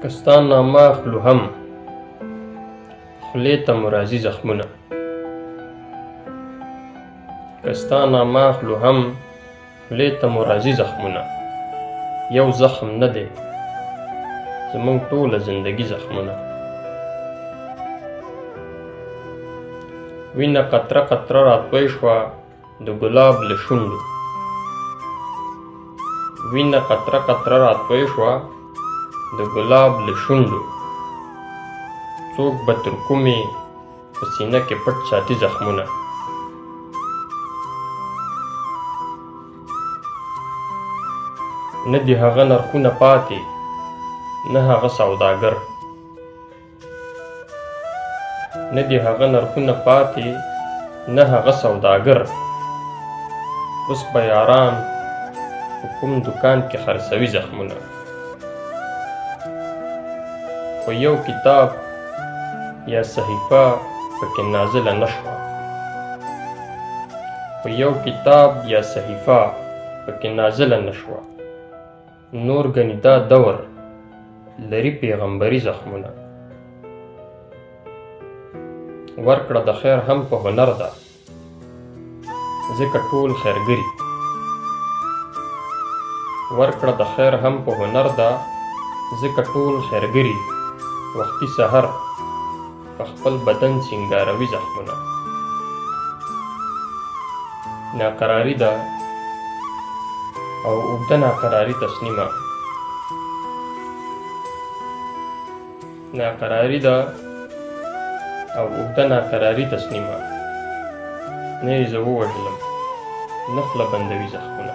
که ستا نامه اخلو هم خولې ته مو راځي زخمونه، که ستا نامه اخلو هم خولې ته مو راځي زخمونه. یو زخم نه دی زمونږ ټوله زندګي زخمونه. وینه قطره قطره راتوی شوه د ګلاب له شونډو، وینه قطره قطره راتوی شوه د ګلاب له شونډو. څوک به تر کومې په سینه کې پټ ساتي زخمونه. نه دی هغه نرخونه پاتې نه هغه سوداګر، نه دی هغه نرخونه پاتې نه هغه سوداګر. اوس به یاران په کوم دکان کې خرڅوي زخمونه. خو یو کتاب یا صحیفه پکې نازله نه شوه، خو یو کتاب یا صحیفه پکې نازله نه شوه. نور ګنې دا دور لري پیغمبري زخمونه. ورکړه د خیر هم په هنر ده ځکه ټول خیرګري. ورکړه د خیر هم په هنر ده ځکه ټول خیرګري. وختي سحر په خپل بدن سینګاروي زخمونه. ناقراري ده او اوږده ناقراري تسلیمه، ناقراري ده او اوږده ناقراري تسلیمه. نه یې زه ووژلم نه خوله بندوي زخمونه.